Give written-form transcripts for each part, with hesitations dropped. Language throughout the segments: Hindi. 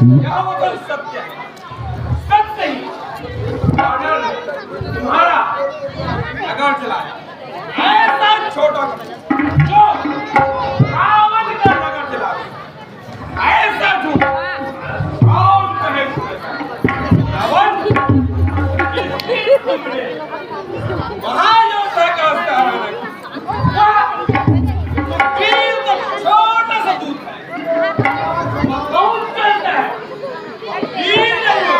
यह वचन सत्य है, सत्य ही तुम्हारा नगर चलाया। ऐसा छोटा जो रावण का नगर चला, ऐसा झूठ कौन कहे? रावण तुमने महायोद्धा का सहारा तो छोटा सा दूध है, बहुत चलता है, वीर नहीं हो,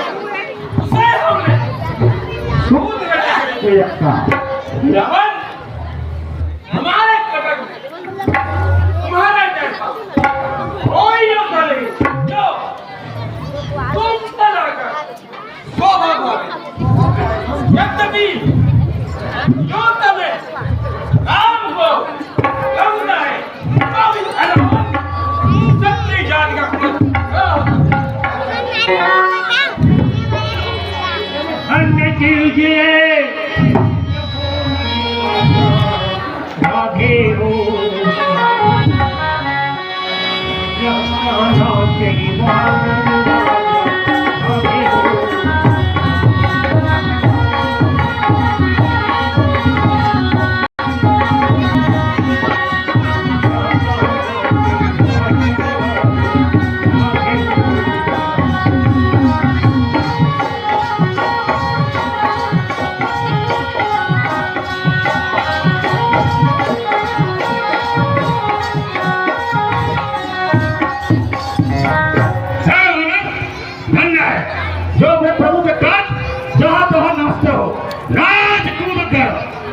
उसे हमने दूध रावण हमारे कटक में तुम्हारा जैसा कोई योद्धा नहीं जो तुम तलाकर शोभा भावे। यद्यपि योद्धा में राम को करुणा है, कभी हनुमान सबकी जाति का अन्य कीजिए राधे हो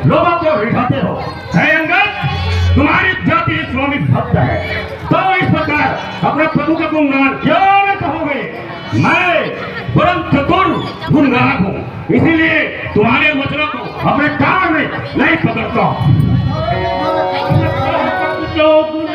लोगों को रिझाते हो। अंगद, तुम्हारी जाति इस्लामी भक्त है, तो इस प्रकार अपने प्रभु का गुणगान क्यों न कहोगे? मैं परम चतुर गुणगान हूँ, इसीलिए तुम्हारे वचनों को अपने कान में नहीं पकड़ता। जो गुण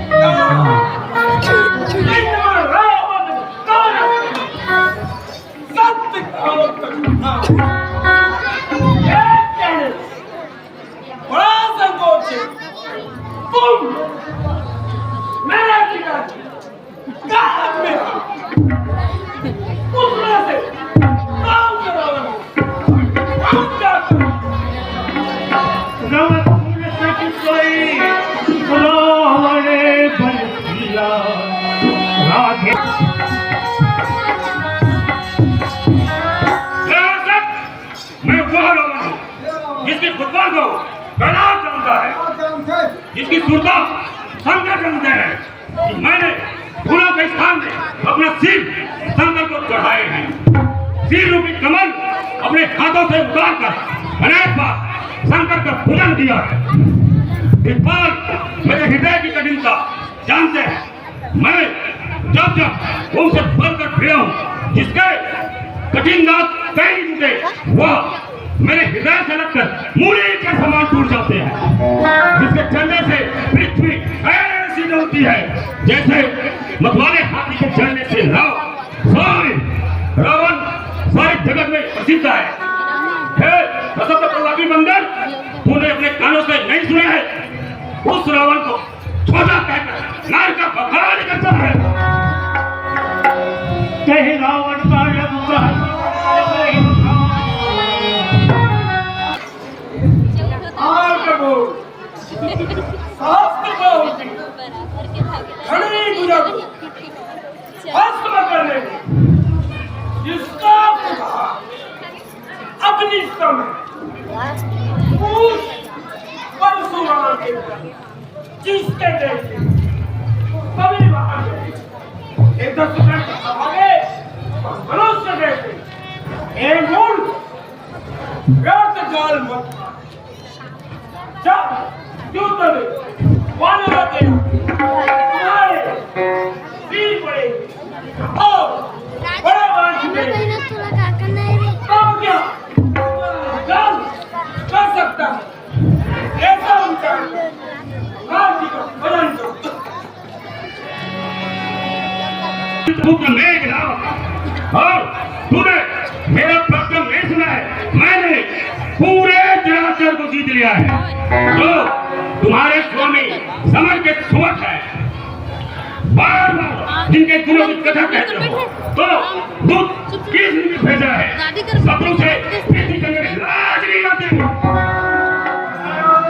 राम उसमें से काम कराओ हम क्या करें रावण सखी सोई रावण बरसिया राधे मैं वो रावण हूँ जिसकी फुटबॉल को गला जानता है, जिसकी सुरता शंकर जानते हैं। मैंने फूलों के स्थान में अपना सिर शंकर को चढ़ाए हैं। सिर रूपी कमल अपने हाथों से उतार कर अनेक बार शंकर का पूजन किया है। इस बार मेरे हृदय की कठिनता जानते हैं। मैं जब उनसे बढ़कर फिरा हूँ, जिसके कठिन दांत कहीं टूटे वह मेरे हृदय से लगकर मूली के समान टूट जाते हैं, जिसके चलने से पृथ्वी ऐसी डलती है जैसे मतवाले हाथी के चलने से रावण सारे जगत में प्रसिद्ध है। प्रतापी बंदर, तूने अपने कानों से नहीं सुना है? उस रावण को छोटा कहकर नार का बखान करता है। कहे रावण का और तूने मेरा प्रश्न नहीं सुना है। मैंने पूरे चराचर को जीत लिया है। जो तुम्हारे स्वामी समर के सुवट है, बार बार जिनके गुणों की कथा कहते हो, तो दूत किस ने भेजा है? शत्रु से किसी जगह लाज नहीं आती।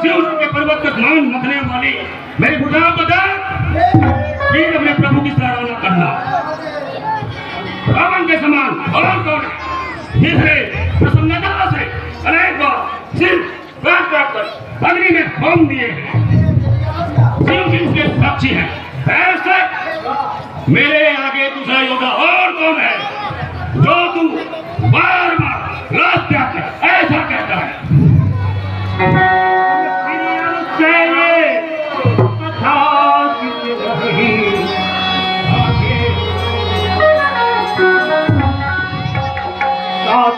शिव के पर्वत का ध्यान मथने वाली मेरी बुझा बता फिर अपने प्रभु की सराहना करना। रावण के समान और कौन है जिसने प्रसन्नता से अनेक बार सिर्फ प्राप्त कर अग्नि में होम दिए हैं? शिव जी उसके साक्षी हैं। ऐसे मेरे आगे दूसरा योद्धा और कौन है जो तू बार बार रास्ते आके ऐसा कहता है?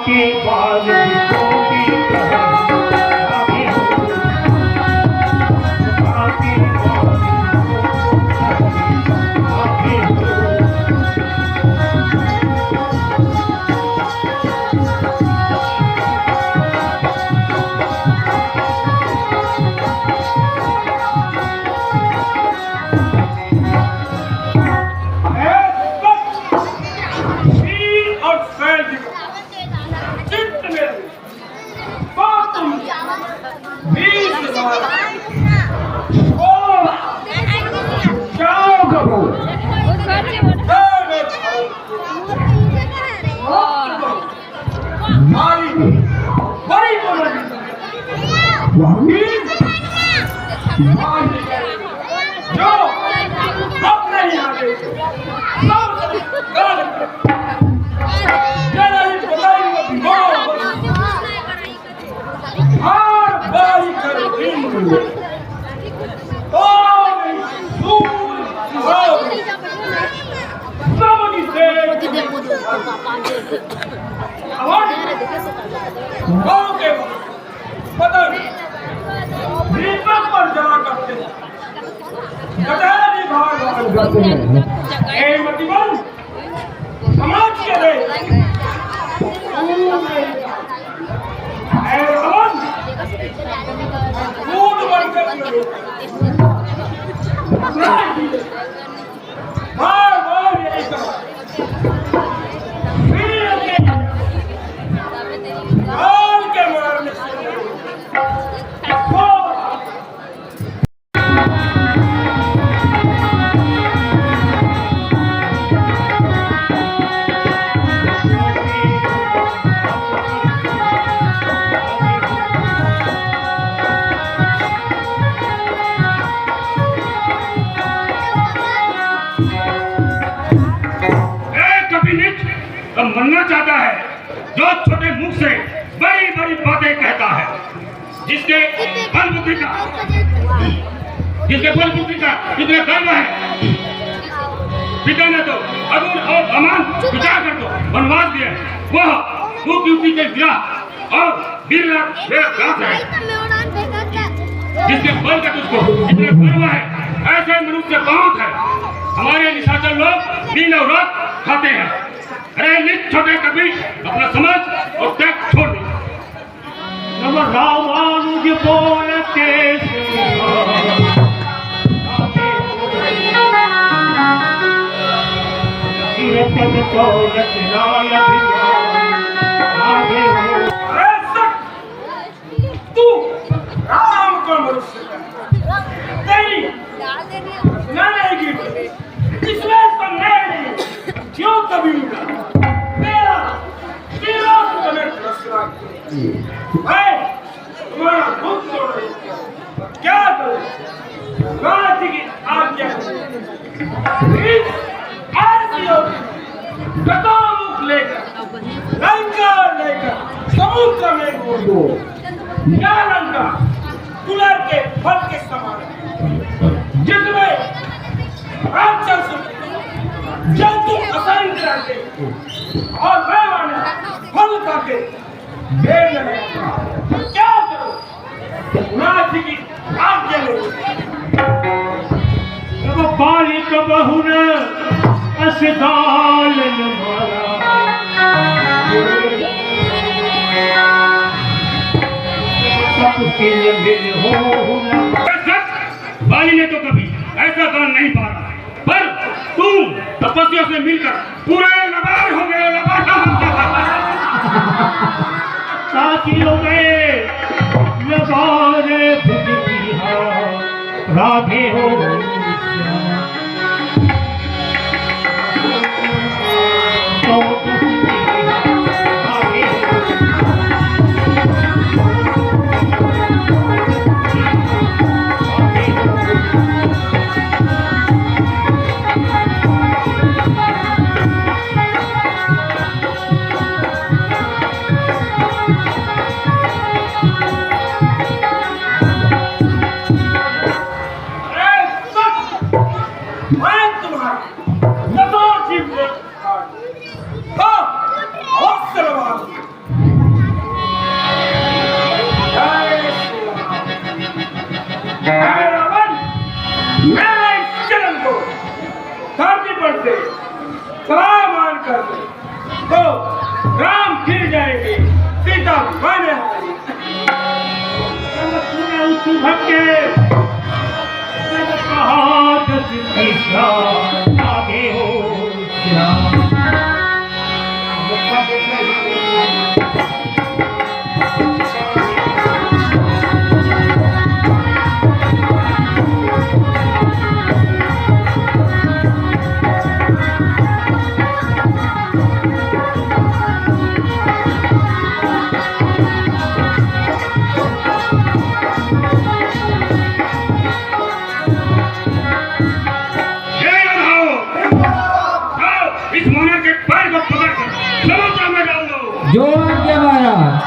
के बाद बनना चाहता है, जो छोटे मुंह से बड़ी बड़ी बातें कहता है, जिसके बलबुद्धि का इतना गर्व है। पिता ने तो अरुण और अमान विचार कर दो वनवास दिया, वह यूपी के विराट और वीरराज है, जिसके बल का तुझको इतना गर्व है। ऐसे मनुष्य बहुत है। हमारे निशाचर लोग दिन और रात खाते हैं। अरे नित छोटे कभी अपना समझ और त्याग छोड़ दे। नम रामानुज बोलते तू राम को मनुष्य तेरी नहीं इसमें संदेह नहीं, क्यों कभी तेरा तेरा मैं तुम्हारा खुद छोड़ रही क्या करूं? राजी की आज्ञा ऐसी होगी कदम लेकर लंका लेकर समुद्र में घूम दो। क्या लंका कुलर के फल के समान जिसमें राक्षस जंतु असंख्य रहते और मैवाने फल खाते ढेर लगे। क्या करो? नाथ की आज्ञा लो। जब बालिक बहुन असदाल मारा बाली ने तो कभी ऐसा दान नहीं पाया, पर तुम तपस्या से मिलकर पूरे लबार हो गए। साथियों में लबारे राधे हो सलाम मान कर दे तो राम फिर जाएंगे, सीता माने भटके कहा आगे हो जो आज्ञा महाराज।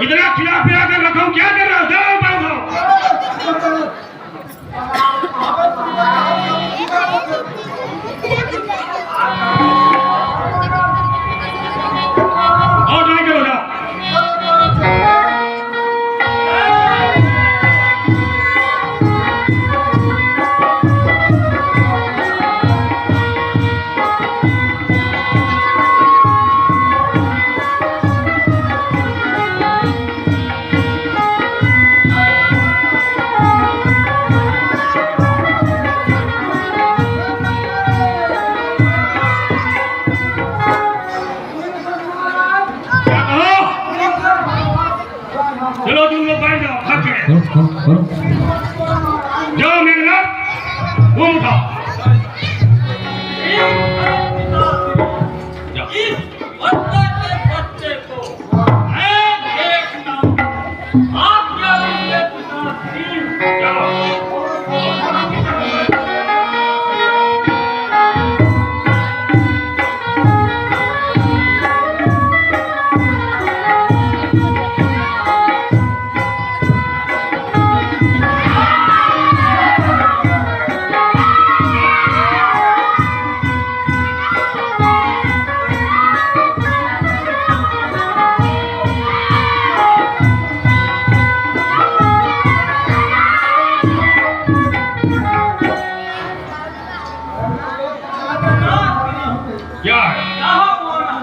इतना खिला पिला कर रखा हूं, क्या कर रहा हो? जाओ चलो तुम लोग बैठ जाओ, भाग गए। करो। जाओ मेघनाथ, वो उठाओ। जाओ। इस बच्चे के बच्चे को मैं देखता हूँ। आप क्या उनके पिता थी? जाओ। क्या है? यहाँ होना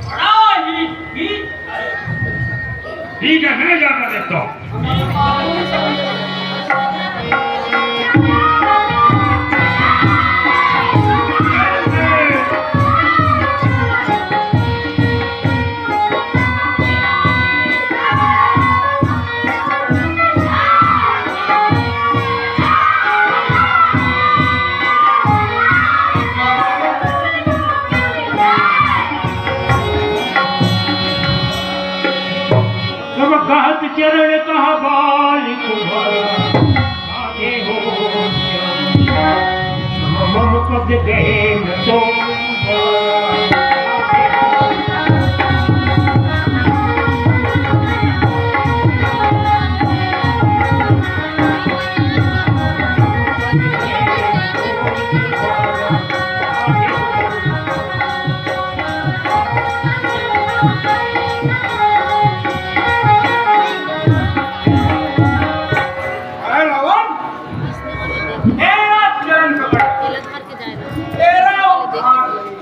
बड़ा ही ठीक है। ठीक है, मैं जाकर देखता हूँ। तब कहत चरण कहा बाल तुम्हारा आगे हो मम पद गए न तो अरे रावण, मेरा चरण पकड़, तेरा उपहार ले।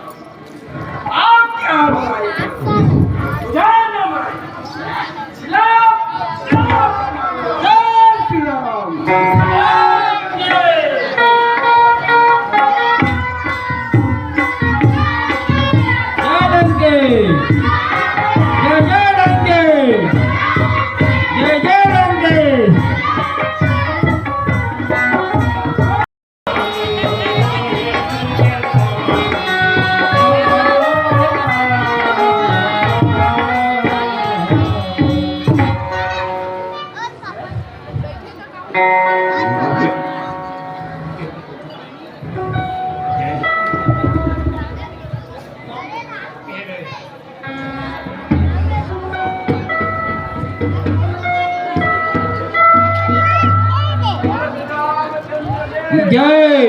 आप क्या भाई? जय जय जय श्री राम। जय रंगे जय रंगे जय रंगे। जय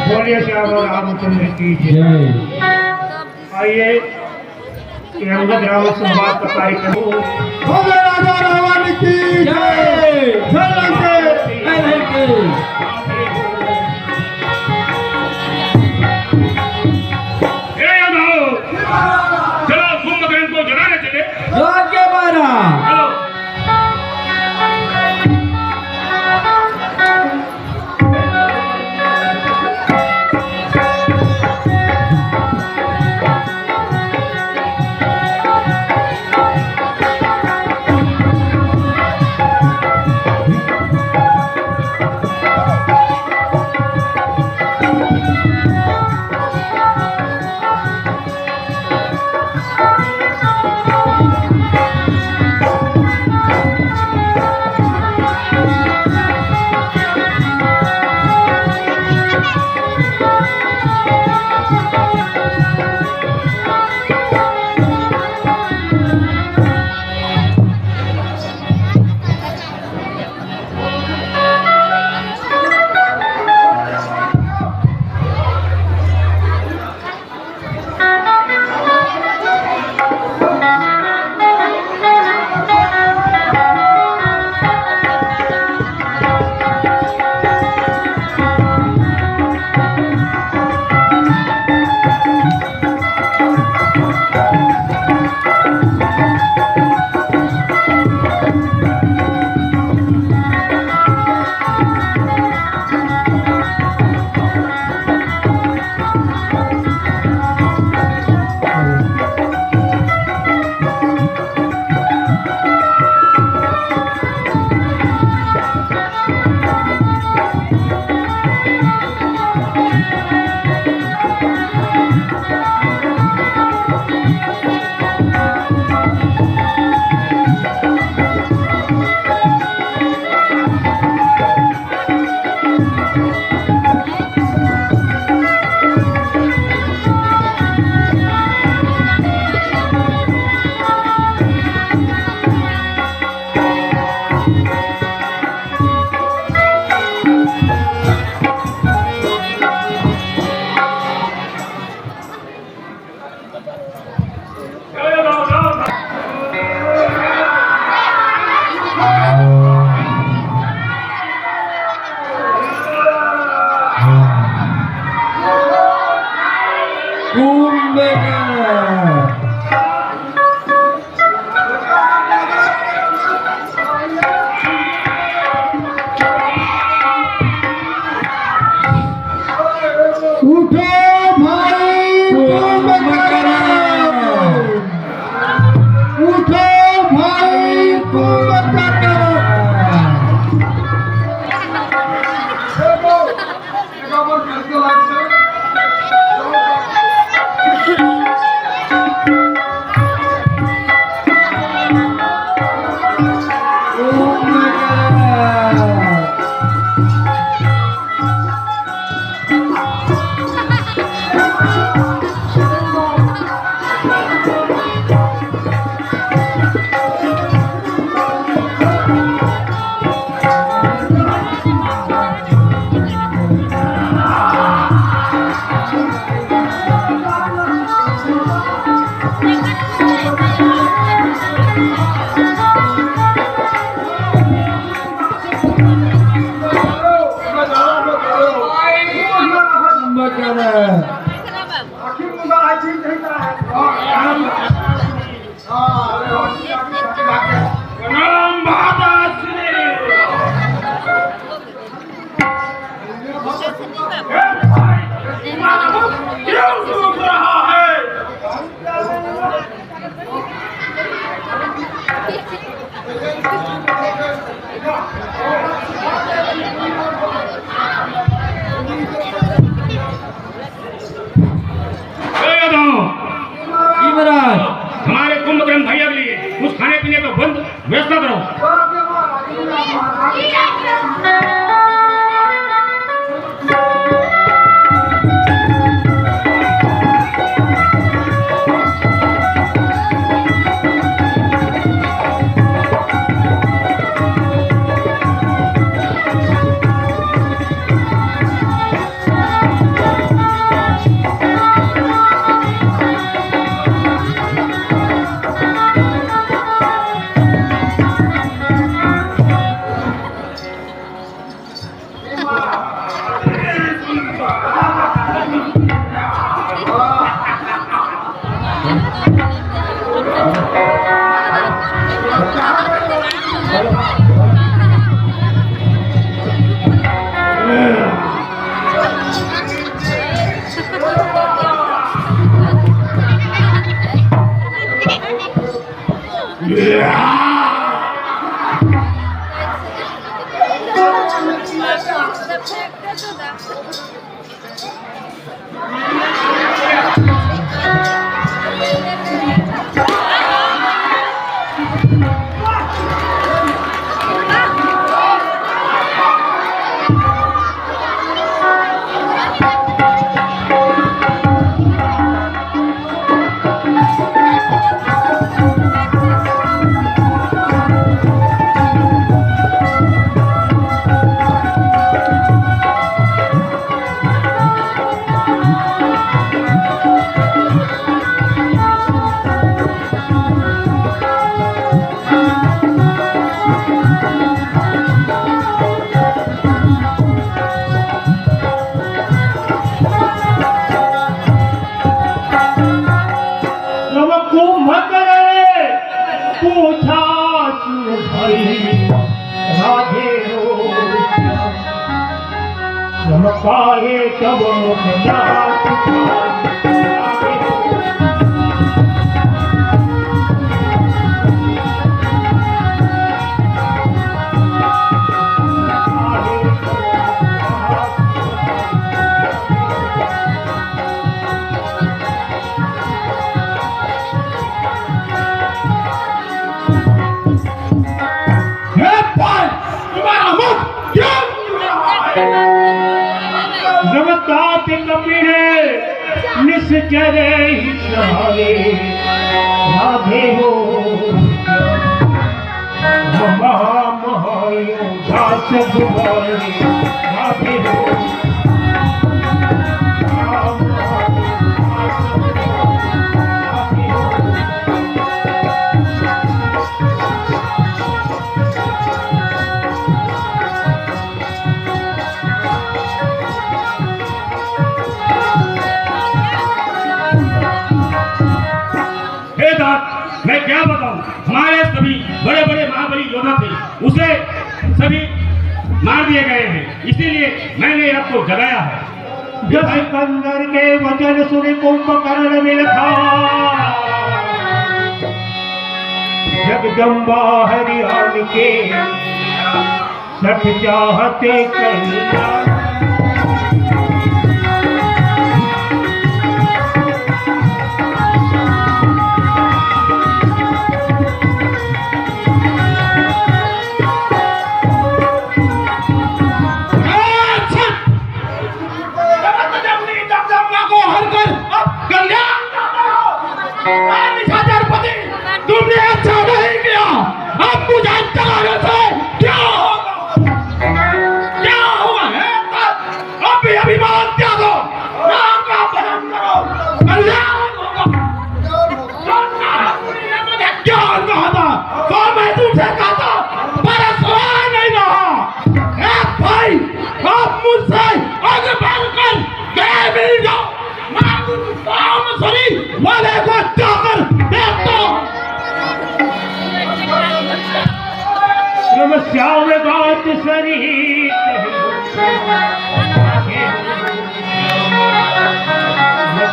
बोलिए श्याम रामचंद्र की जय। जय आइए ये अंगद रावण संवाद का कार्यक्रम हो गए राजा रावण की जय। जय रंगे जय रंगे। हे यादव, चलो कुंभकर्ण को जलाने चले। राज्य मारा चलो। आखिर मुझे आज ही नहीं था राम बाबा श्री क्यों सूख रहा है? महाराज हमारे कुंभकर्ण भैया के लिए कुछ खाने पीने का बंद व्यवस्था करो। चमकाए तब निश्चरे ही सहारे राधे हो महायोधा से दुबारे राधे हो मैं क्या बताऊं, हमारे सभी बड़े बड़े महाबली योद्धा थे, उसे सभी मार दिए गए हैं, इसीलिए मैंने आपको जगाया है। जब सिकंदर के वचन सुन कुंभकर्ण में था, जगदम्बा हरियाण के सठ चाहते कल्याण। तुमने अच्छा नहीं किया, अब मुझे क्या होगा, क्या होगा है?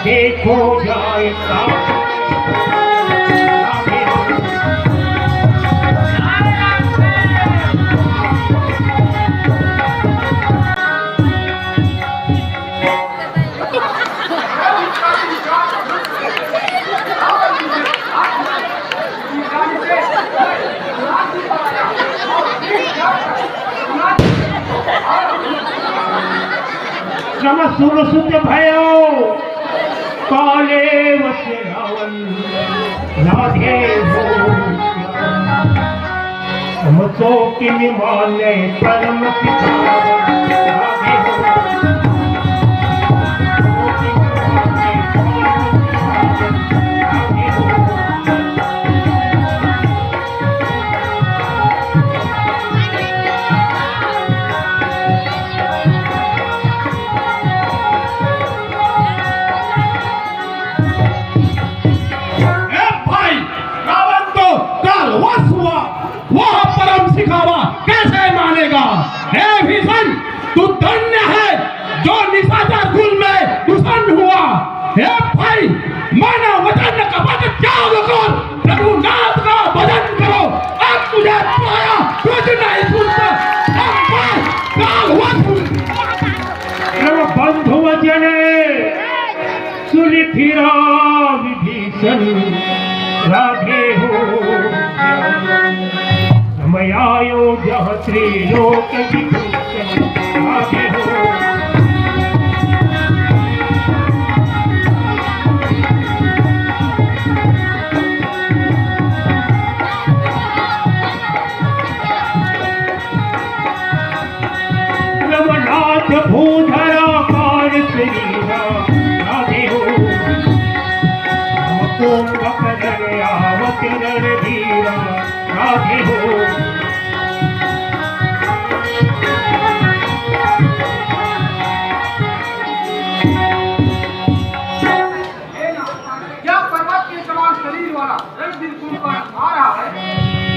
देखो जाएगा सुन सुत भयो काले वस रावण राधे हो हम तो किन माने परम पिता राधे हो कैसे मानेगा? हे भीषण, तू धन्य है जो निशाचर कुल में दुश्मन हुआ। हे भाई, माना वचन का पद त्याग कर रघुनाथ का भजन करो। अब तुझे पाया कुछ नहीं सुनता। बंधु वचन सुनि फिरा विभीषण राधे हो समयायो जह त्रिलोक विभूषण राधे हो रमनाथ भूधरा कार शरीरा राधे हो हमको पकड़ आवत रणधीरा राधे हो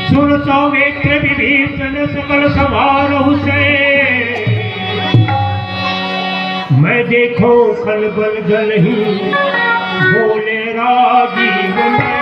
सुन सौमित्र विभीषण सकल समारोह से मैं देखो खलबल जल ही बोले राजीव में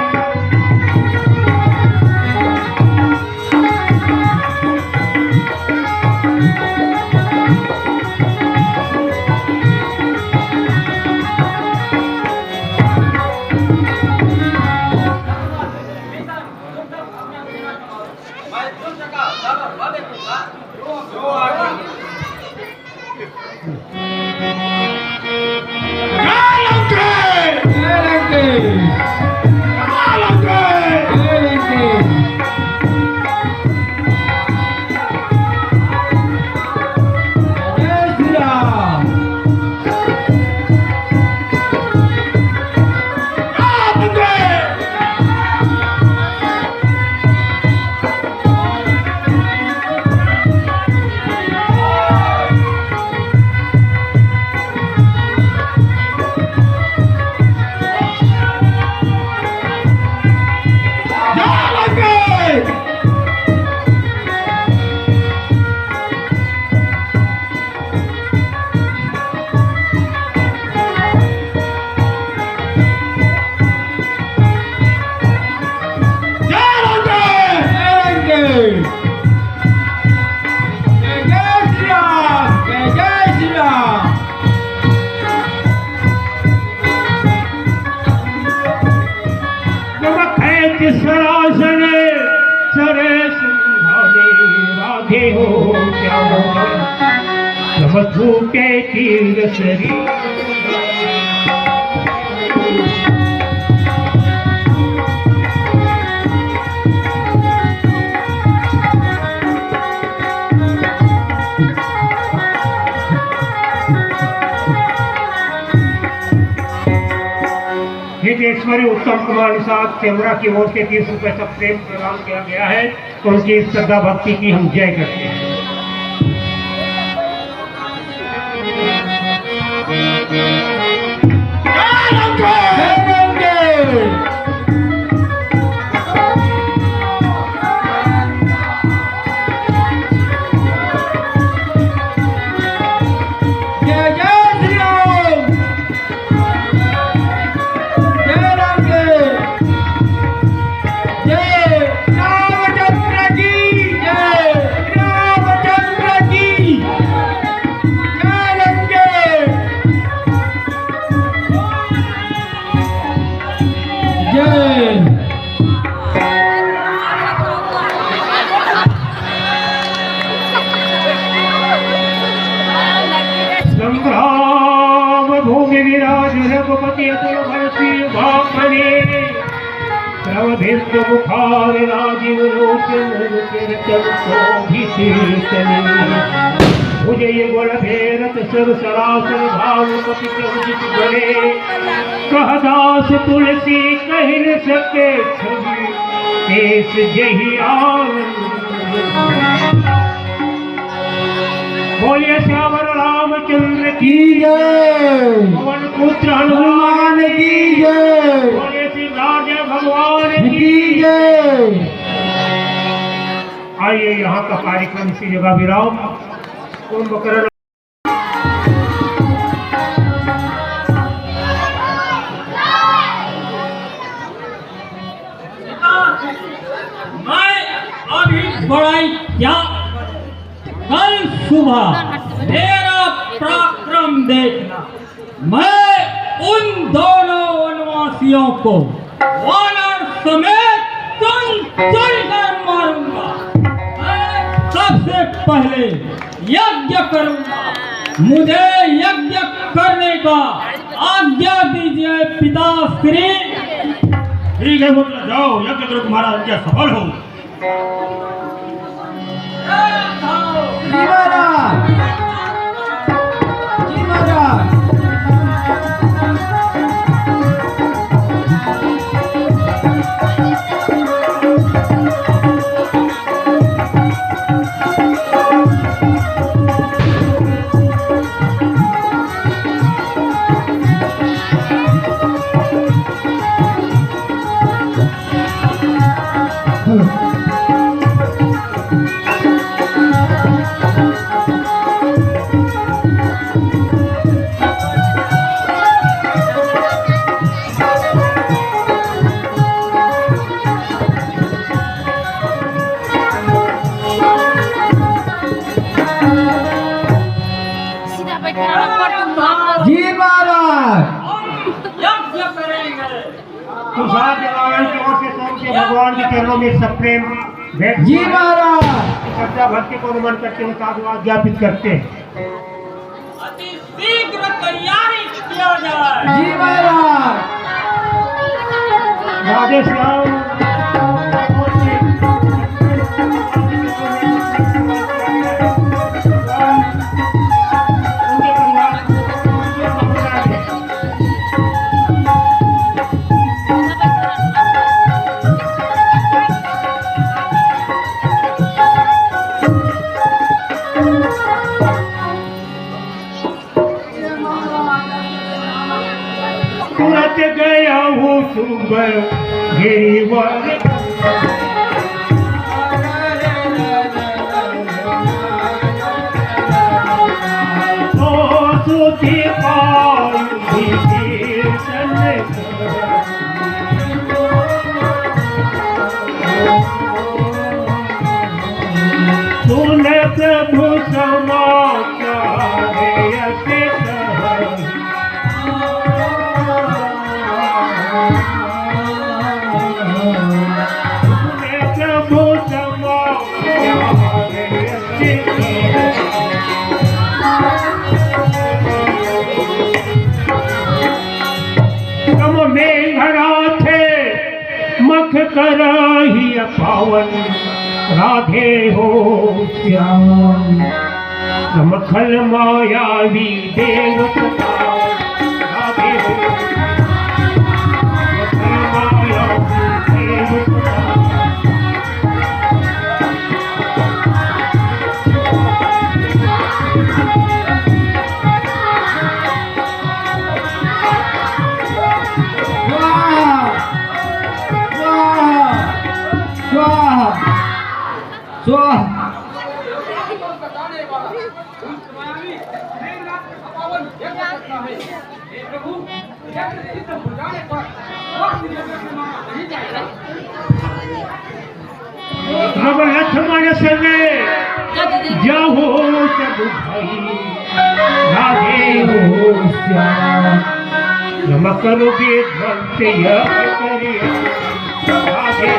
सरासन सरे सिंहाने राधे हो क्या समझू के तीर सरी हितेश्वरी उत्तम कुमार निषाद सेमरा की ओर से 30 रुपए तक प्रेम प्रदान किया गया है। तो उनकी श्रद्धा भक्ति की हम जय करते हैं। विराज रघुपति अतुल भरसी भापने प्रवधित मुखार राजीव लोचन मुझे ये गुण भेरत सर सरासर भाव कपि उचित गणे कहदास तुलसी कह न सके छवि तेस जही आनंद। बोलिए श्यावर रामचंद्र की जय, पवन पुत्र हनुमान की जय, बोलिए सिद्धार्थ भगवान की जय। आइए यहाँ का कार्यक्रम इसी जगह विराम। कुंभकर्ण मैं अभी बड़ाई क्या कल सुबह मेरा पराक्रम देखना। मैं उन दोनों वनवासियों को वानर समेत चल कर मारूंगा। मैं सबसे पहले यज्ञ करूंगा। मुझे यज्ञ करने का आज्ञा दीजिए पिताश्री। ठीक है पुत्र, जाओ यज्ञ करो, तुम्हारा यज्ञ सफल हो। जी महाराज, यज्ञ करेंगे। तुषार जलावन की ओर से सोम के भगवान के चरणों में सप्रेम भेंट। जी महाराज, श्रद्धा भक्ति को नमन करते हुए साधुवाद ज्ञापित करते हैं। अति शीघ्र तैयारी किया जाए। जी महाराज। राधे श्याम। तुरंत गया हूँ सुबह गिरिवर ओ सुती पाई कीर्तन सुन प्रभु समाचार यसे तम में घरा थे मख कराही पावन राधे हो श्याम समखल मायावी देव राधे हो समखल मायावी देव लक्ष्मण संगे जाओ सब भाई राधे हो श्याम नम करोगे भक्त यह करिए राधे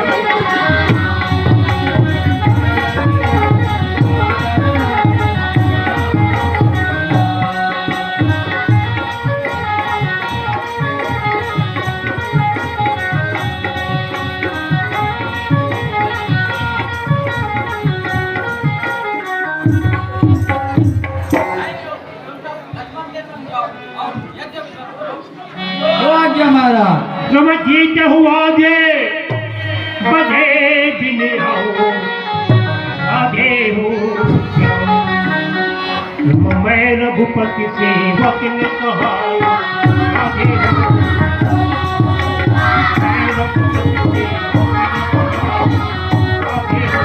समझित हुआ दे बधे दिन आओ आगे हो मैं रघुपति सेवक ने कहा आगे हो मैं रघुपति सेवक आगे हो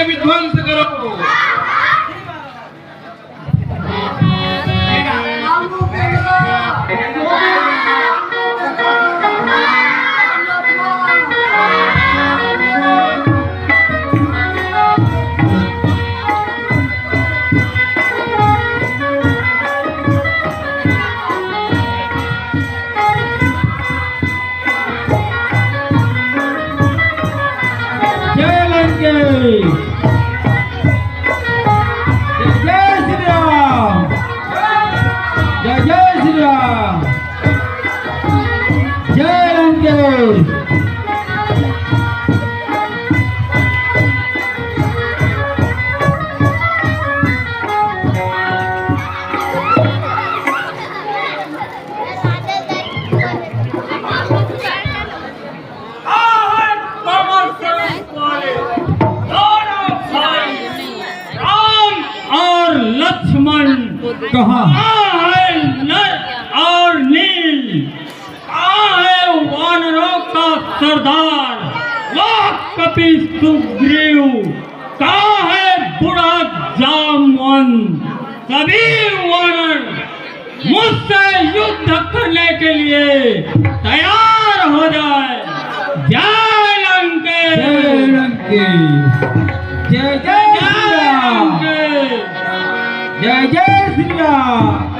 विध्वंस करो। कहाँ है नर और नील, कहाँ है वानरों का सरदार वाह कपि सुग्रीव, कहाँ है बूढ़ा जामवंत। सभी वानर मुझसे युद्ध करने के लिए तैयार हो जाए। जय लंके, जय लंके, जय जय श्री राम, जय जय श्री राम।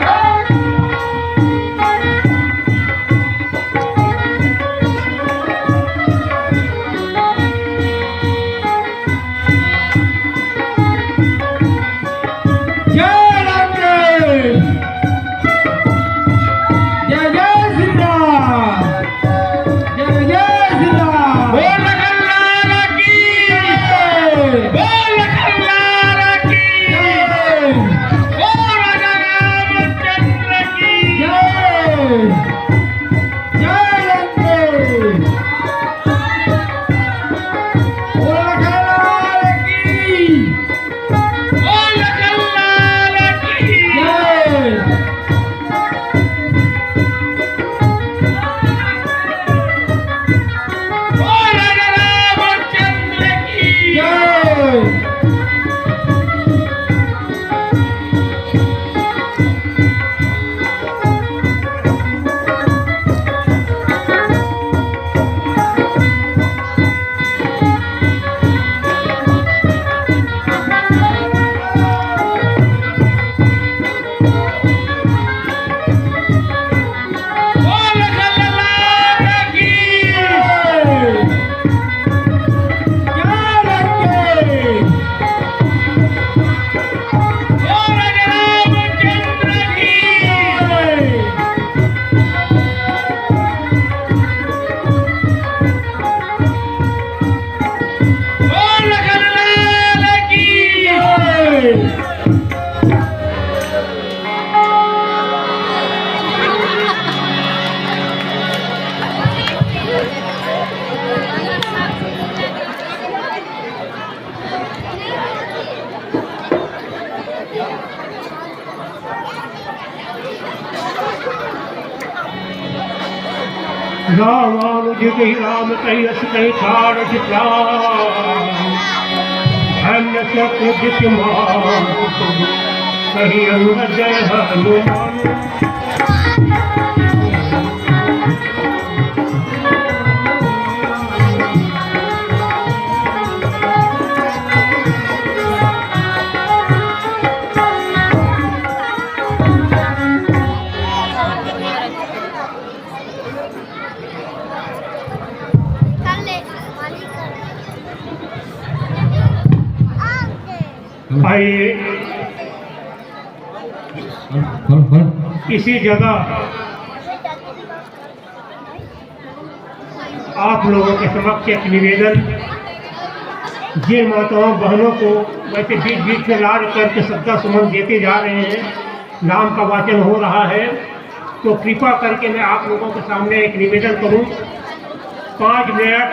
रामानुज कही राम कही अस कही ठाड़ धन्य सत्य विद्यमान कही अंग जय हनुमान। आइए इसी जगह आप लोगों के समक्ष एक निवेदन, जिन माताओं बहनों को वैसे बीच बीच में लाड करके श्रद्धा सुमन देते जा रहे हैं, नाम का वाचन हो रहा है, तो कृपा करके मैं आप लोगों के सामने एक निवेदन करूं। 5 मिनट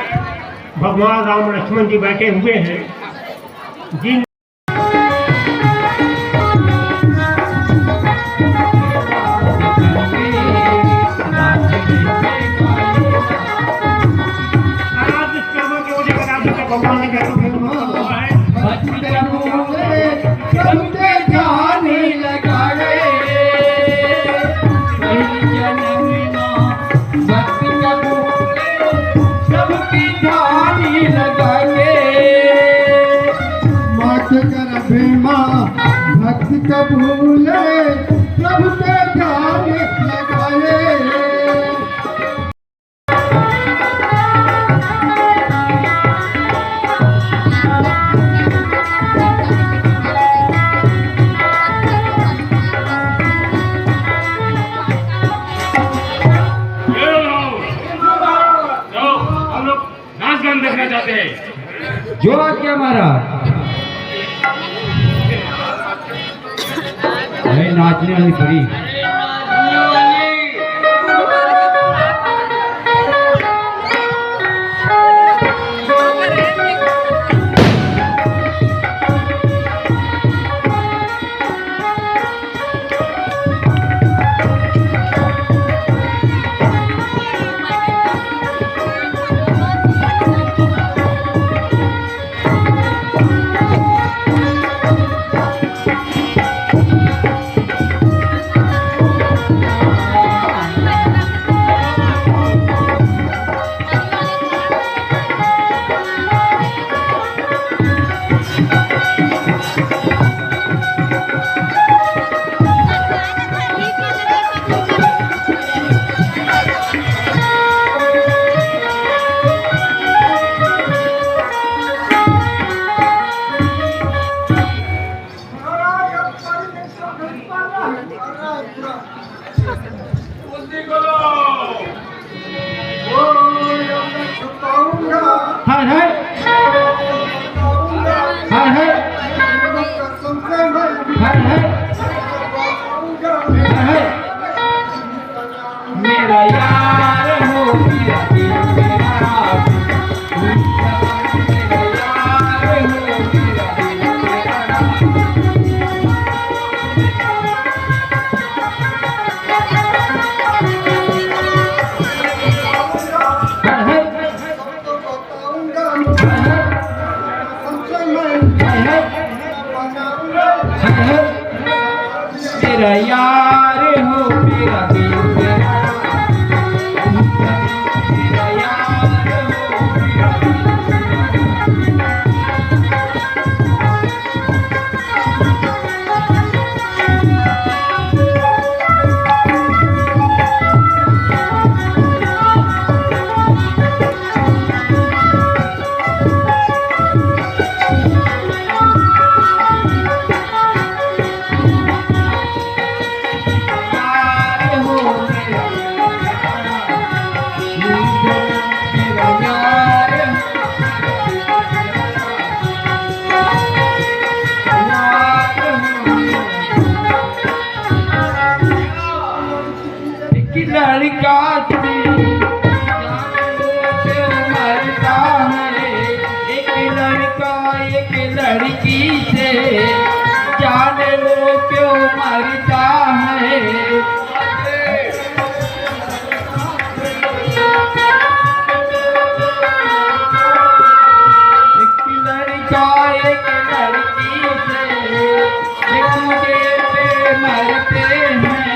भगवान राम लक्ष्मण जी बैठे हुए हैं, जिन भगवान ने भक्त कबूले प्रभु के ध्यान लगाए। हम लोग नाच गान देखना चाहते हैं। जो आज्ञा महाराज। नाचने वाली परी मेरा यार हो मेरा दिल मेरा यार हो मेरा दिल मेरा यार हो मेरा दिल मेरा लड़का मरता है, एक लड़का एक लड़की से जाने वो क्यों मरता है। एक लड़का एक लड़की से एक दूसरे पे मरते हैं।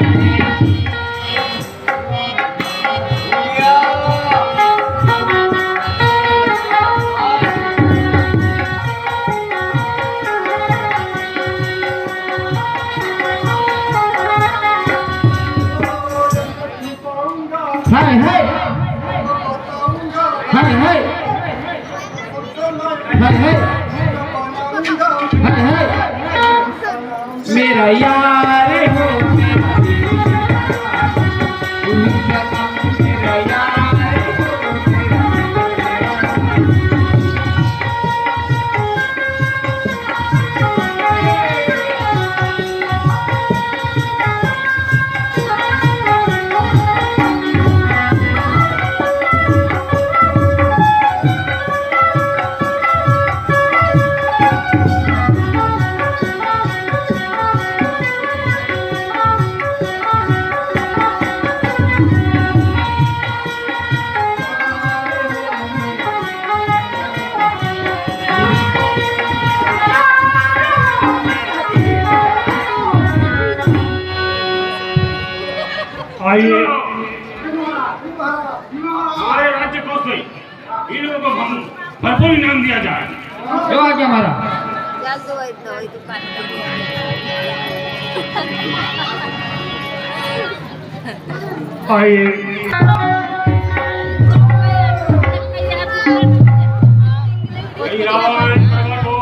आइए। हमारे राज्य को से इन लोगों को हम भरपूर इनाम दिया जाए। जो आज्ञा हमारा। आइए। जय रावण प्रकट हो।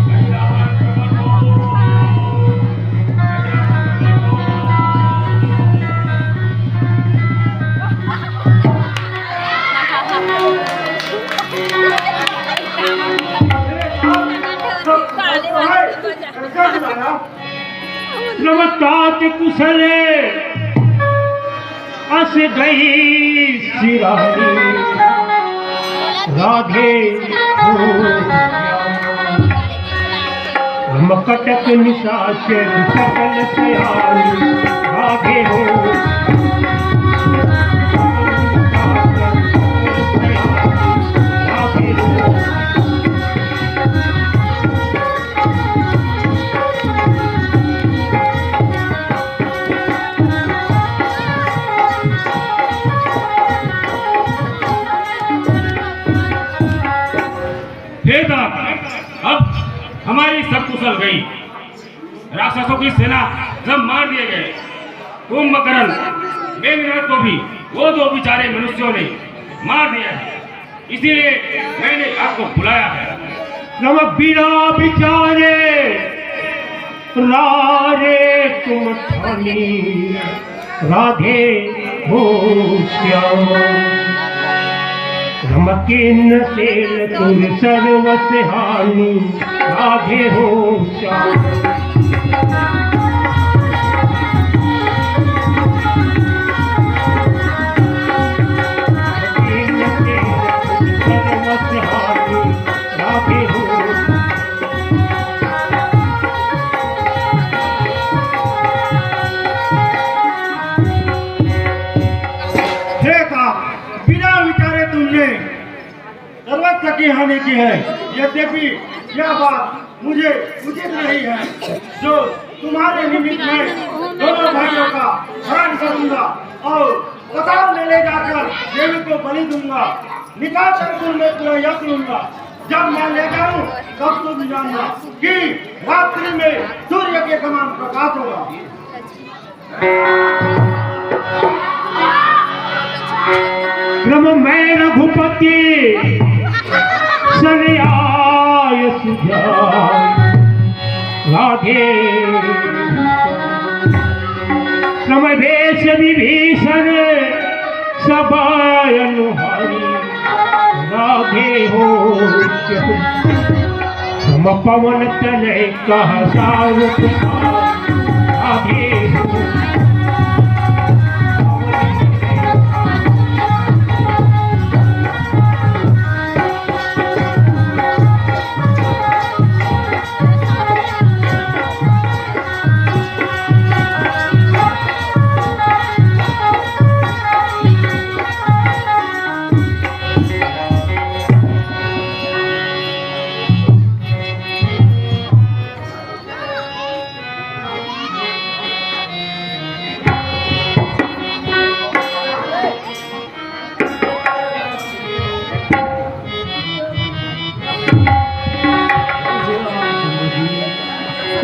जय रावण प्रकट हो। नमस्कार कुशले अस गई सिरानी राधे मकटक निशाच सकल सयानी राधे हो। अब हमारी सब कुशल गई। राक्षसों की सेना सब मार दिए गए। कुंभकर्ण मेघनाथ को भी वो दो बेचारे मनुष्यों ने मार दिया है। इसीलिए मैंने आपको बुलाया है। नम बिना बिचारे रारे तुम ठानी राधे हो श्याम। रमकिन सेल तुर सर्वस हानि राधे हो श्याम। सर्वत्र की हानि की है। यद्यपि यह बात मुझे उचित नहीं है, जो तुम्हारे निमित्त में दोनों भाइयों का हरण करूंगा और कतार में ले जाकर देवी को बलि दूंगा। निकाल कर कुल में पूरा यज्ञ लूंगा। जब मैं ले जाऊं तब तुम जानना कि रात्रि में सूर्य के समान प्रकाश होगा। ब्रह्म मैं रघुपति सनयाय सुजाय राधे। समवेश विभीषण सभाय अनुहारी राधे हो। सम पवन तनय कह सारुक राधे हो।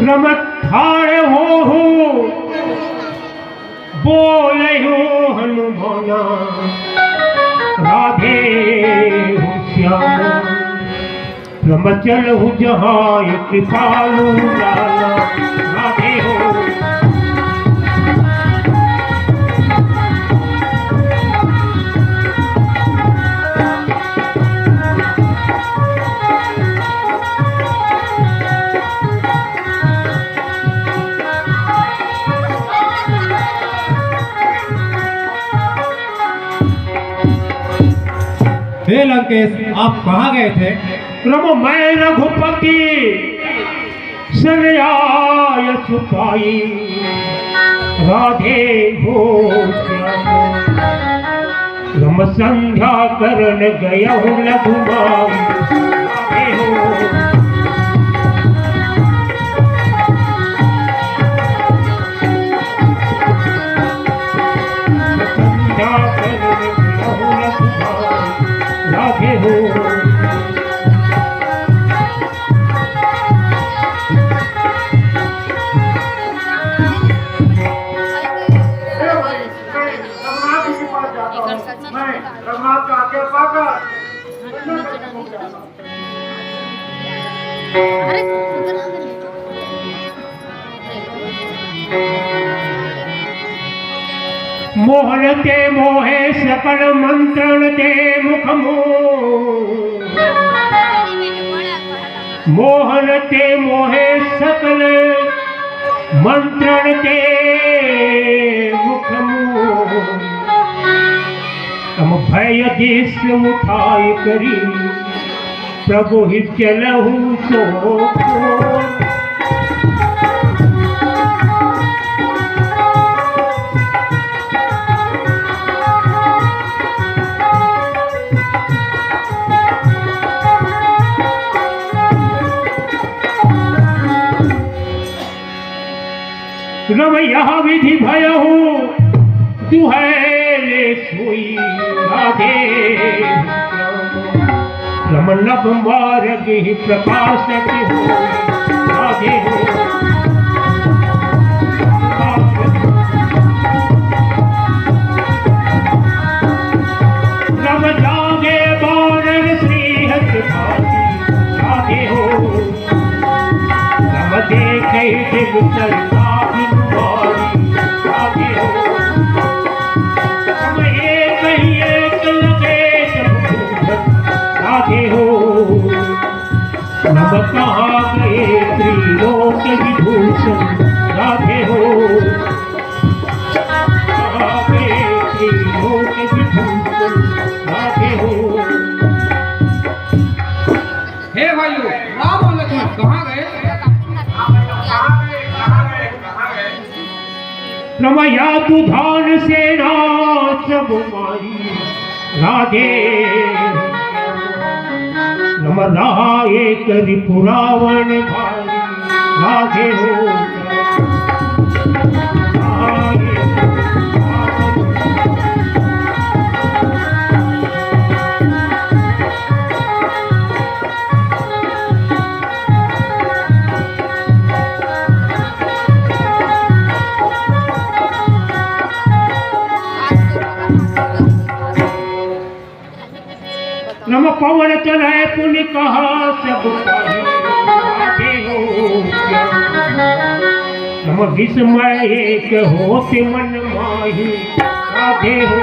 रमठार हो बोले हो हनुमाना राधे हो श्याम। रमचल हो जहाँ कृपालु लाला राधे हो। हे लंकेश, आप कहाँ गए थे? प्रभु मैं रघुपति सनयाय सुपाई राधे हो श्याम। रम संध्या करण गया लघुमाई राधे हो। मोहन ते मोहे सकल मंत्रण ते मुख मोहन ते मोहे सकल मंत्रण ते मुख तम भय दिस उठाई करी प्रभु ही चलहु सो रम यह विधि भयहु दुहैले सोई राधे रम नभ मार्ग ही प्रकाशक हो राधे हो रम जागे बानर श्रीहत भाती राधे हो रम देखे दिल सरकार नभ कहाँ गए त्रिलोक विभूषण राधे हो कहाँ गए त्रिलोक विभूषण राधे हो। हे भाइयों, राम और लक्ष्मण कहाँ गए? रमया दुधान सेना सब मारी राधे रम रहा एक रिपुरावण भाई राधे हो नम पवन चलाए पुण्य कहा सब आगे हो नम विस्मय एक होते मन माही आगे हो।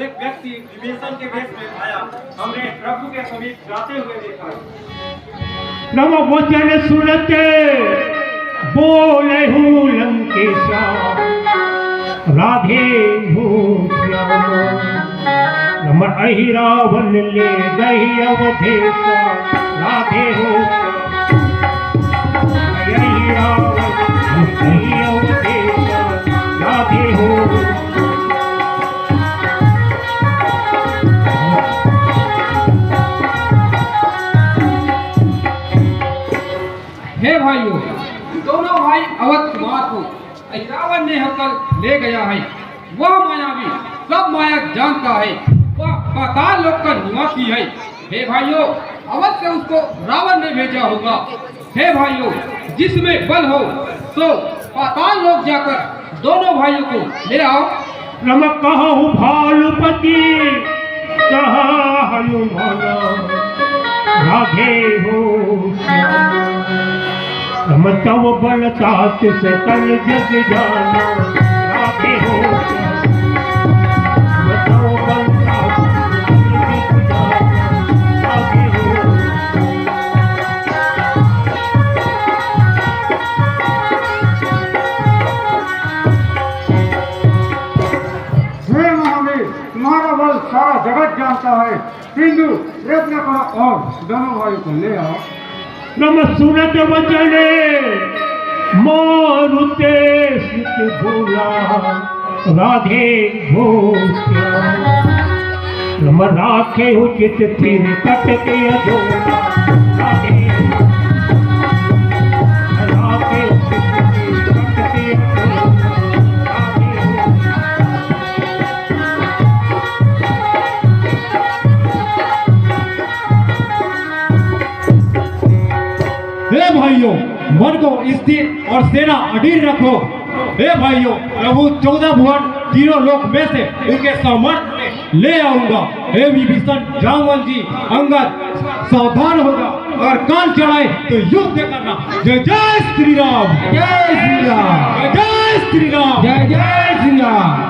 एक व्यक्ति विभीषण के वेश में आया, हमने प्रभु के समीप जाते हुए देखा। नम वचन सुनते बोले हूँ लंकेशा राधे हो नम अहिरावन ले गई अवधेशा राधे हो अहिरावन गई अवधेशा राधे हो। हे भाइयों, दोनों भाई अवध कुमार को रावण ने होकर ले गया है। वह मायावी सब माया जानता है, वह पाताल लोक का निवासी है। हे भाइयों, अवध से उसको रावण ने भेजा होगा। हे भाइयों, जिसमें बल हो तो पाताल लोक जाकर दोनों भाइयों को ले आओ। रम कहु भालुपति कहा हनुमान राधे हो रम तव बल तात सकल जग जाना राधे हो रम तव बल तात सकल जग जाना राधे हो। हे महावीर, तुम्हारा बल सारा जगत जानता है, किंतु प्रयत्न करो और दोनों भाइयों को ले आओ। नम सुनत वचने मारुते सित भोला राधे हो नम राखे उचित थिर कटके अधोला राधे राखे उचित थिर कटके अधोला राधे हो। मन को स्थिर और सेना अधीर रखो। हे भाइयों, प्रभु 14 भुवन तीनों लोक में से उनके सामर्थ्य में ले आऊंगा। हे विभीषण, जामवंत जी, अंगद सावधान होगा, और कान चढ़ाए तो युद्ध करना। जय जय श्री राम, जय श्री राम, जय श्री राम, जय जय श्री राम।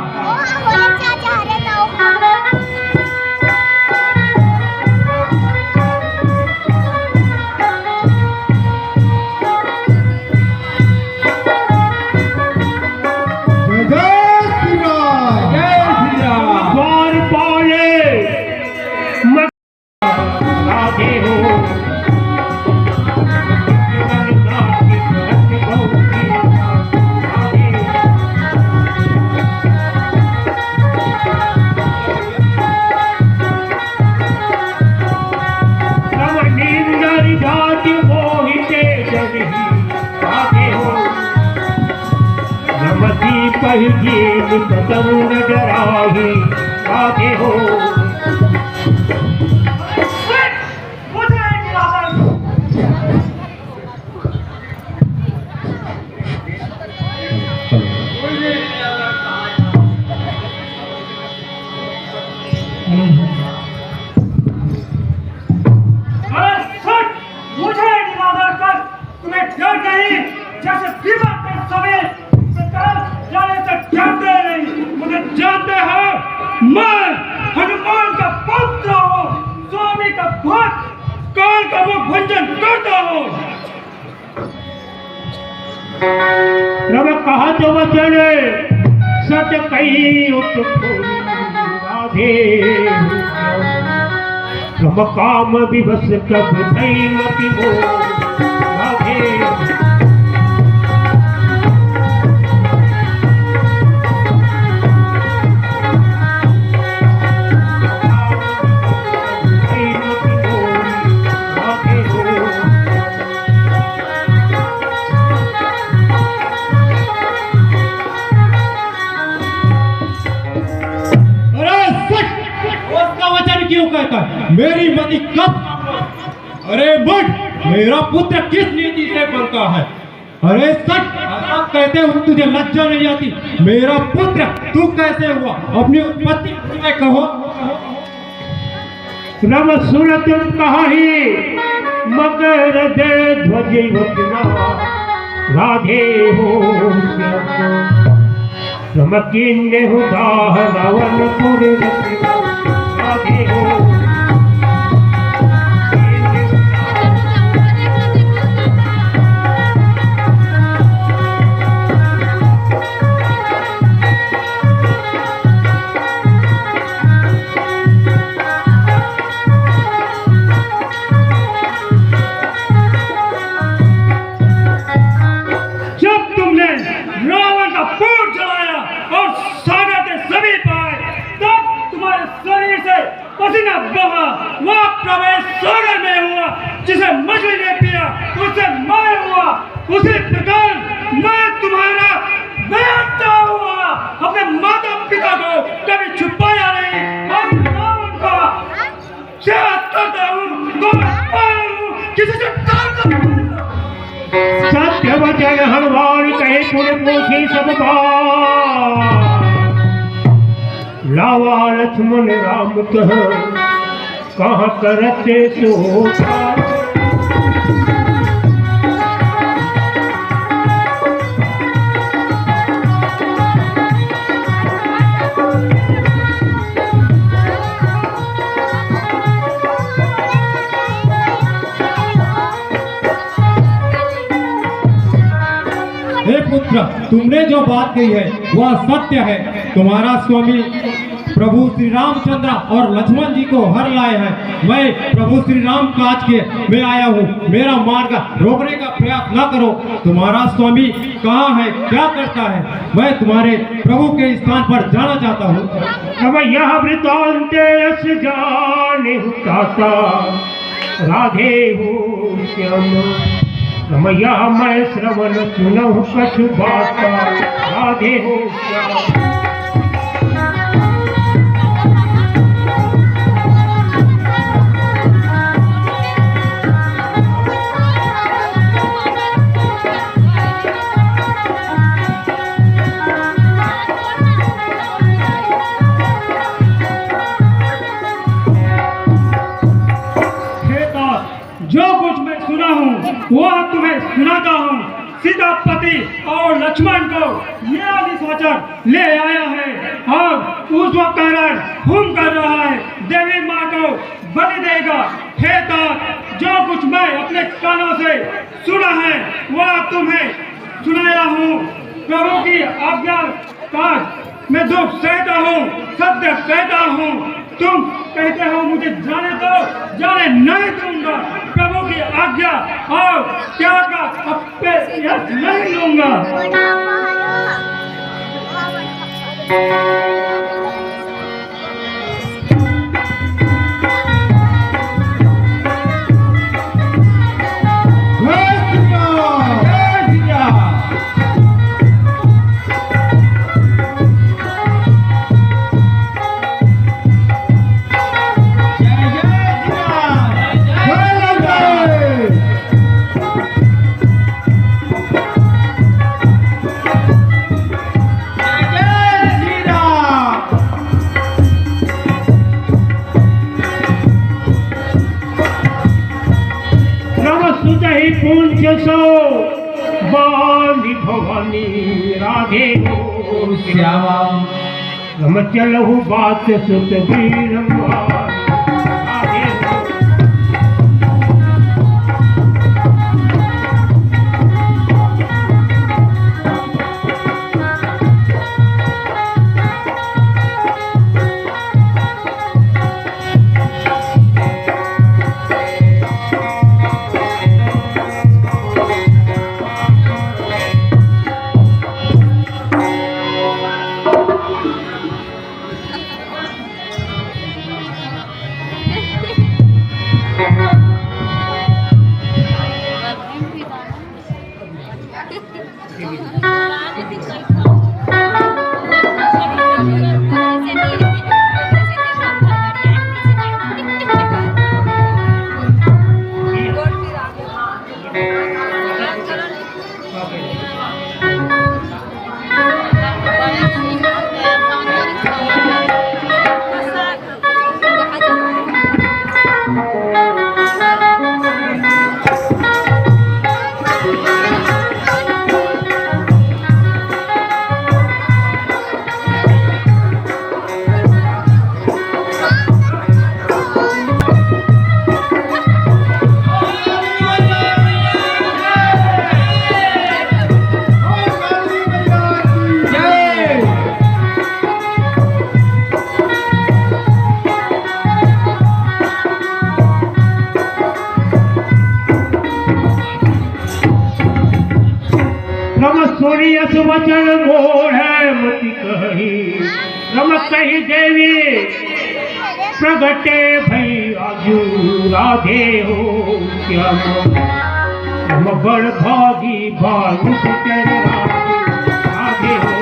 पतंग डराही आगे हो। मुझे निरादर कर, तुम्हें डर नहीं? जैसे दिमाग के सवेर जाने से डरते नहीं। मुझे जानते हो, मैं हनुमान का पुत्र हूँ, स्वामी का भक्त, काल का वो भंजन करता हूँ। रब कहा तो वचन सत्य कही राधे। रब काम विवश कब नहीं मति मोह राधे। क्यों कहता है मेरी मति कब? अरे बट मेरा पुत्र किस नीति से बनता है? अरे सच सब कहते हो, तुझे लज्जा नहीं आती? मेरा पुत्र तू कैसे हुआ? अपनी उत्पत्ति में कहो। रम सुन तुम कहा ही मकर दे ध्वज वजना राधे हो। रम किन्ने हुदाह रावण पुर राधे हो। पसीना बहा, वह प्रवेश सागर में हुआ। जिसे मछली ने पिया उससे मैं हुआ। उसी प्रकार मैं तुम्हारा बेटा हुआ। अपने माता पिता को कभी छुपाया नहीं। मैं रावण का सेवा करता हूँ, तो मैं पागल हूँ, किसी से सत्य वचन हनुमान कहे पुण्य पूछी सब बात। लावा लक्ष्मण राम कह कहाँ करते सोता। हे पुत्र, तुमने जो बात कही है वह सत्य है। तुम्हारा स्वामी प्रभु श्री रामचंद्र और लक्ष्मण जी को हर लाए हैं। मैं प्रभु श्री राम काज के में आया हूँ। मेरा मार्ग रोकने का प्रयास न करो। तुम्हारा स्वामी कहाँ है, क्या करता है? मैं तुम्हारे प्रभु के स्थान पर जाना चाहता हूँ। अब यह वृतांत यश जाने ताता राधे हो श्याम। रमैया मैं श्रवण सुनहु कछु बाता राधे हो श्याम। वह तुम्हें सुनाता हूँ। सीता पति और लक्ष्मण को यह निशाचर ले आया है और उस वक्त कारण खून कर रहा है। देवी माँ को बलि देगा। हे तात, जो कुछ मैं अपने कानों से सुना है वह तुम्हें सुनाया हूँ। प्रभु की आज्ञा का मैं दुख सहता हूँ, सत्य कहता हूँ। तुम कहते हो मुझे जाने दो, जाने नहीं दूंगा। प्रभु की आज्ञा और क्या का अपने यश नहीं लूंगा। बाली भवानी राधे हो श्यामा, हम चलहु बात सुत बीरम्बा। वचन मोर है मति कही, रम कही देवी प्रगटे भई आजू राधे हो क्या। हम बड़ भागी भानु राधे हो।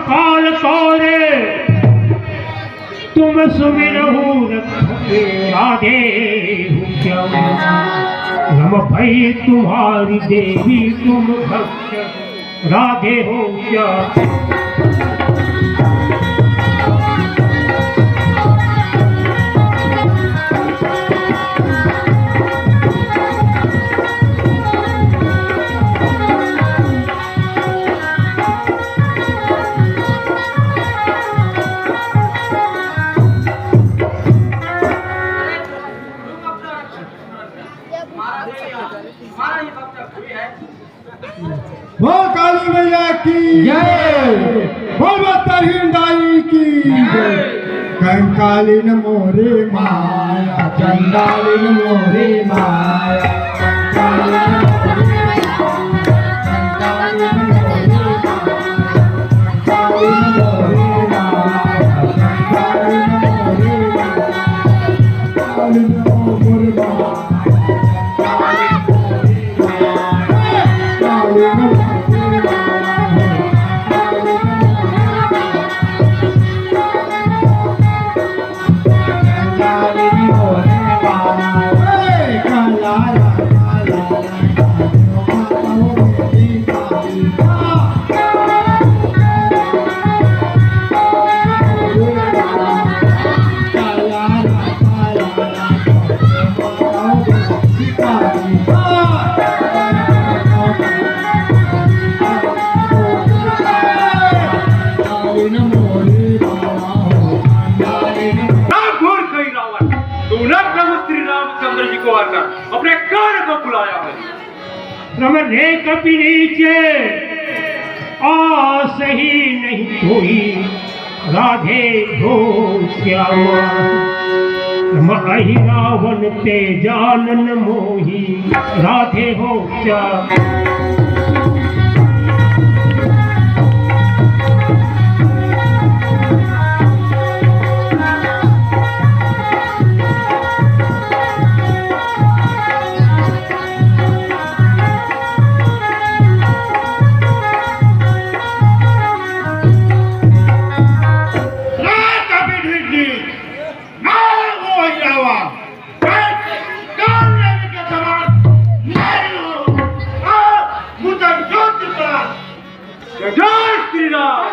काल तोरे तुम सुमिरहु राधे क्या। रम भई तुम्हारी देवी तुम भक्त राधे हो क्या। वो काली मैया की जय, बोल बत्तरहीन दाई की जय। कंकालीन मोरे माया, चंडालीन मोरे माया, कंकालीन मोरे माया। मूर्ख ही रावण, तूने प्रभु श्री रामचंद्र जी को आकर अपने कार्य को बुलाया है। रमरे कपि नीचे आस ही नहीं कोई, राधे हो श्यामा। रमाई रावण ते जानन मोही, राधे हो श्यामा। जय श्री राम।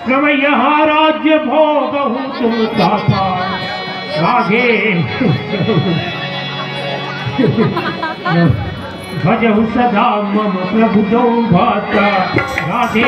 प्रभु यहाँ राज्य भोगहु तुम दाता, राधे भजहु सदा मम प्रभु दो भाता, राधे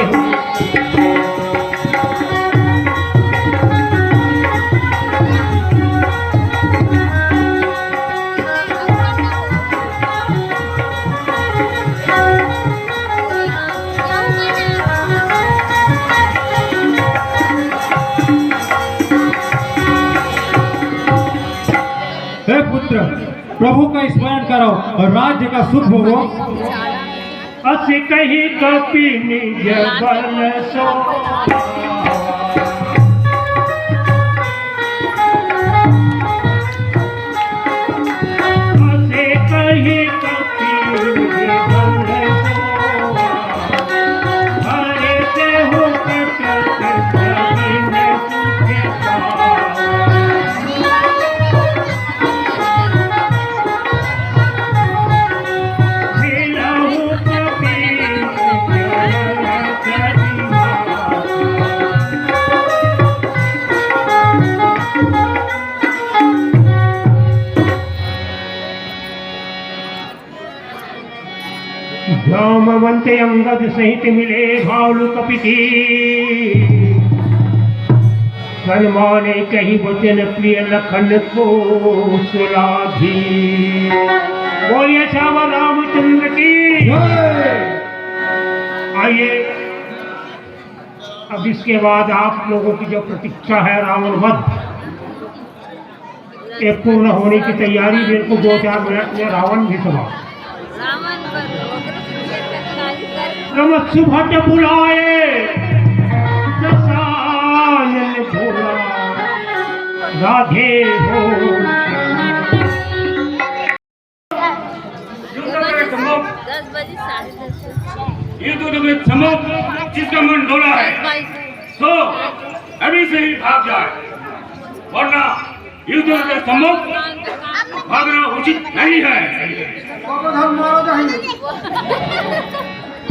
प्रभु का स्मरण करो और राज्य का सुख भोगो। अस कही कपि निज बल सो, अस कही कपि निज बल सो, हरे देहु कटक जगिन सुख पावा। जामवंते अंगद सहित मिले भावलु कपिति, सन्माने कही वचन प्रिय लखन को सुलाधी। बोलिए श्यामा रामचंद्र की। आइए अब इसके बाद आप लोगों की जो प्रतीक्षा है रावण वध, ये पूर्ण होने की तैयारी। मेरे को 2-4 मिनट में रावण भी समाप्त। सुभट बुलाए दशानन भोला, राधे हो। ये तो जब सम्भव जिसका मन डोला है तो अभी से ही भाग जाए, वरना युद्ध के सम्मुख भागना उचित नहीं है।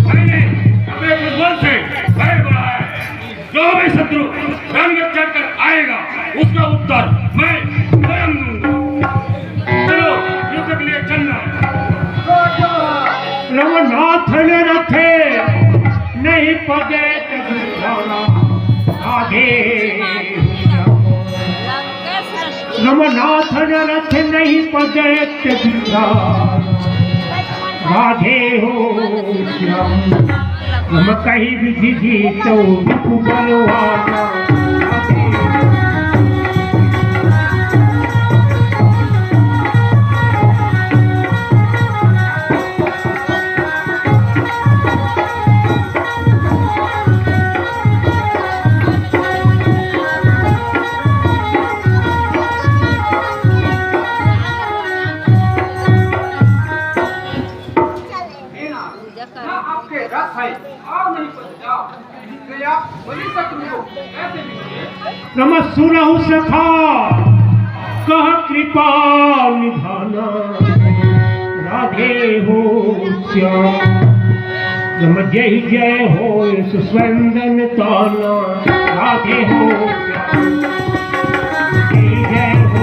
मैंने अपने दुश्मन से भय बढ़ा है। जो भी शत्रु रण में चढ़कर आएगा उसका उत्तर मैं स्वयं दूंगा। चलो युद्ध के लिए चलना। रमनाथ ने रथे नहीं पदे आधे, रमनाथ ने रथ नहीं पदे राधे हो हम कहीं विधि जीतो बलवाना। नम सुनहु सखा कह कृपा निधाना, राधे हो श्याम नम जय जय हो सुस्वंदन ताना। राधे हो श्याम जय जय हो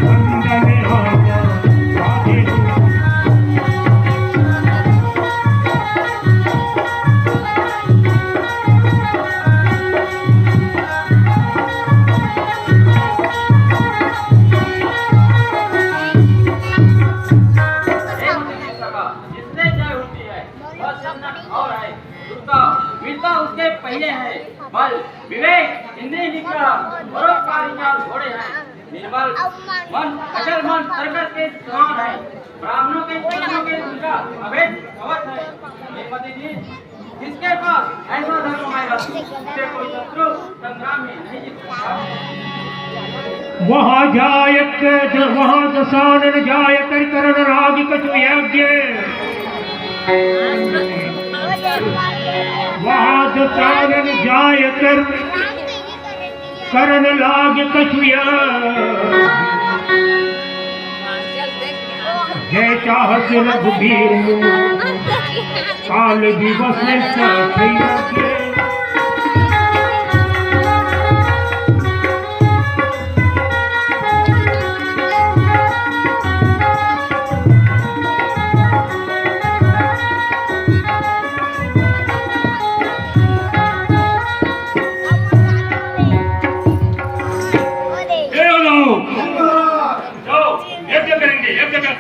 वंदन आना। राधे हो उसके पहले है बल विवेक इंद्रिय निग्रह परोपकारी घोड़े हैं। निर्बल मन अचल मन सर्कस के समान है। ब्राह्मणों के पुत्रों के उनका अवैध कवच है। ये पति जी जिसके पास ऐसा धर्म है उससे कोई शत्रु संग्राम में नहीं जीत सकता। वहाँ दशानन जाय कर करण राग कछु यज्ञ, वहाँ दशानन जाय कर करण लाग कछु यज्ञ। जय चाहत रघुबीर काल दिवस साथ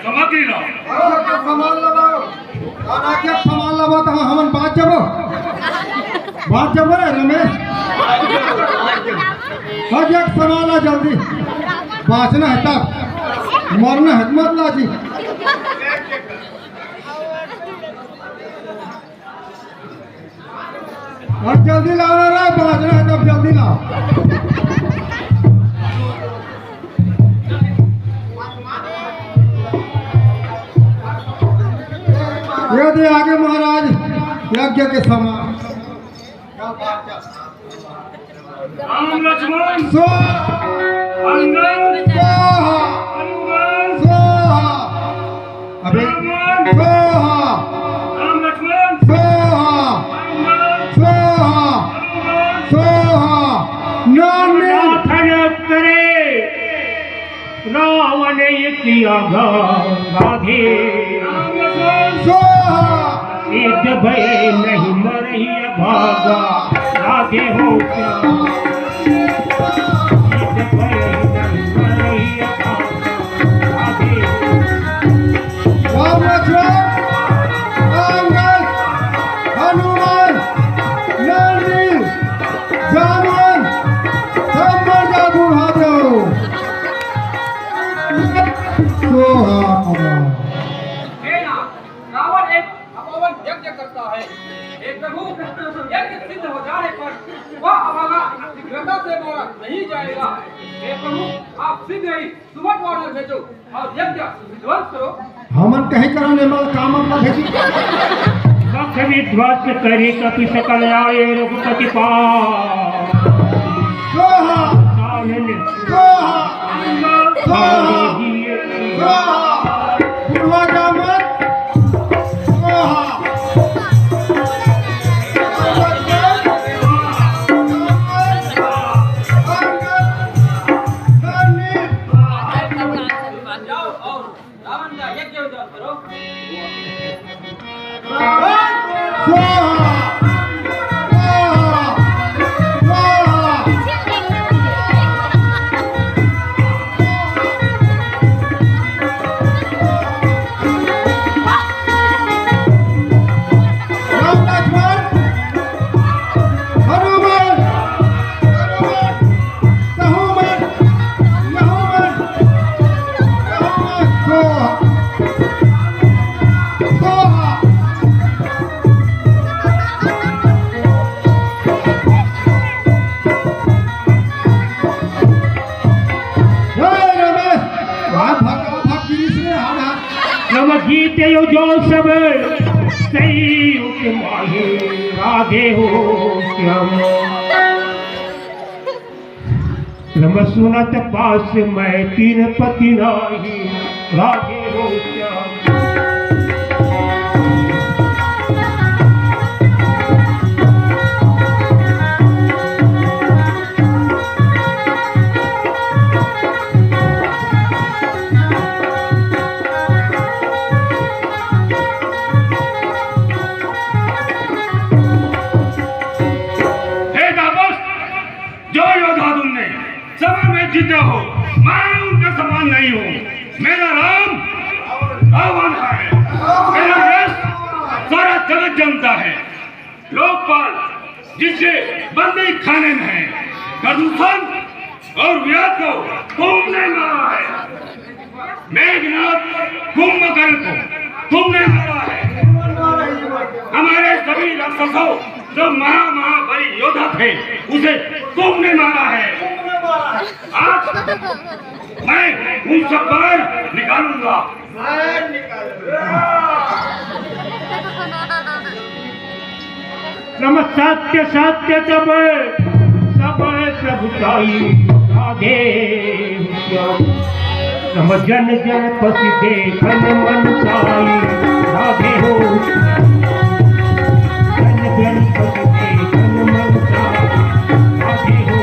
सामग्री लाओ। सामान लगाओ क्या सामान लगा तो हमन बात जब रे रमेश हर एक सामान ला जल्दी बाँचना है तब मरना है मत ला जी। और जल्दी लाना रे बाँचना है तब जल्दी लाओ। यदि आगे महाराज यज्ञ के समान राम लक्ष्मण सो अंगद सोहा हनुमान सोहा अबे सोहा राम लक्ष्मण सोहा हनुमान सोहा सोहा नाने नाथ करे रावण ये किया गाधे। सोहा सिद्ध भय नहीं मरही भागा। राधे हो श्याम सिद्ध भय नहीं मरही भागा। राधे राम लक्ष्मण अंगद हनुमान नंदी जामुन सब मर जा बुढ़ा दो। सोहा रावण एक अपवन यज्ञ करता है। एक प्रभु यज्ञ सिद्ध हो जाने पर वह अभागा शीघ्रता से मारा नहीं जाएगा। हे प्रभु आप शीघ्र ही सुबह वानर भेजो और यज्ञ विध्वंस करो। हमन कहीं करने मल कामन ना भेजी लख विध्वंस करी कपि सकल आए रघुपति पास। सोहा सानन सोहा जाओ और रावण का यज्ञ उद्धार करो। गीते यो जो सब सही माहे राधे हो श्याम रम सुनत पास मैं तीन पति नाही राधे हो श्याम। जीते हो, मैं उनका समान नहीं हूँ। मेरा राम रावण है, मेरा यश सारा जगत जानता है। लोकपाल जिसे बंदी खाने में है, प्रदूषण और विराट को तुमने मारा है। मेघनाथ कुंभकर्ण को तुमने मारा है। हमारे सभी राक्षसों जो महाबली योद्धा थे उसे तुमने मारा है। आज मैं उन सब पर निकालूंगा। सत्य सत्य जब सब प्रभुताई राधे श्याम जन जन पति देखन मन साई राधे हो जन जन पति देखन मन साई राधे हो।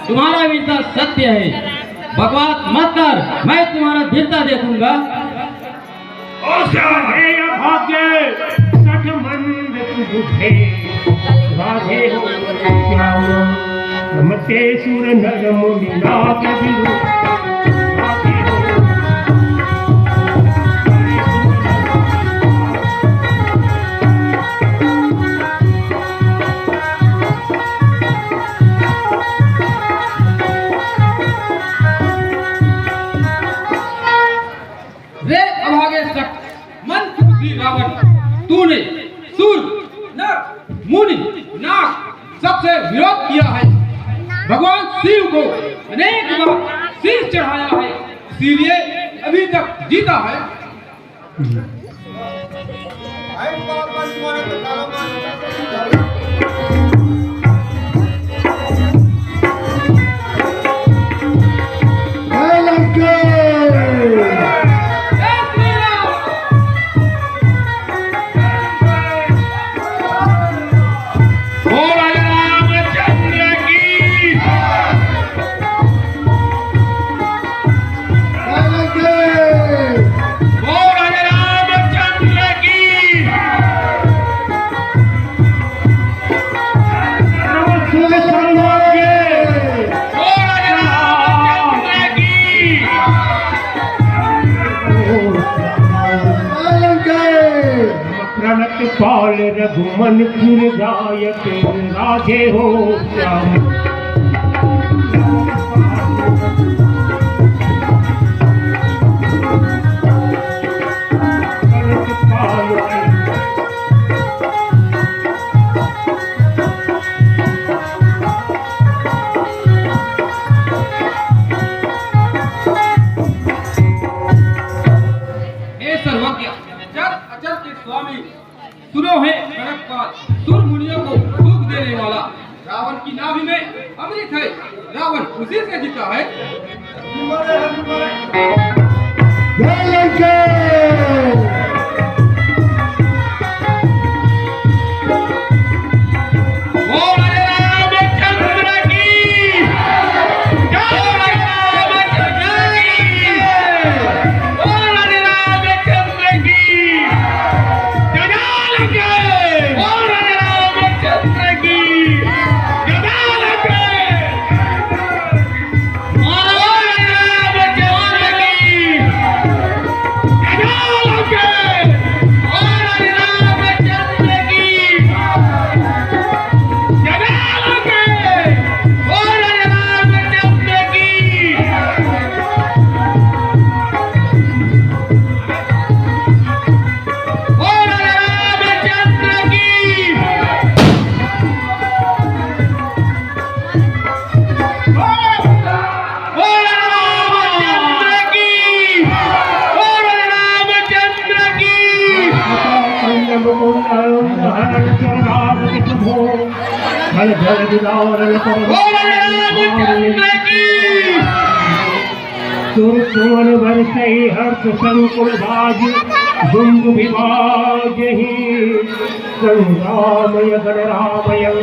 तुम्हारा वीरता सत्य है, बकवास मत कर, मैं तुम्हारा धीरता देखूंगा। भाग्य सठ मंद तुझे राधे हो श्याम रमते सुर नर मुनि नाग बिरु राधे हो। रे अभागे शक्त मंत्र बुद्धि रावण, तूने सूर नर मुनि नाग सबसे विरोध किया है। भगवान शिव को अनेक बार शीश चढ़ाया है, इसीलिए अभी तक जीता है। पाल रघुमन पुर गायक राधे हो श्याम। सुनो है खड़गपात, सुर मुनियों को सुख देने वाला। रावण की नाभि में अमृत है, रावण उसी से जीता है। सुमन बरसई हर्ष संकुल बाज दुंद विभाज ही संग्रामय गणरामयं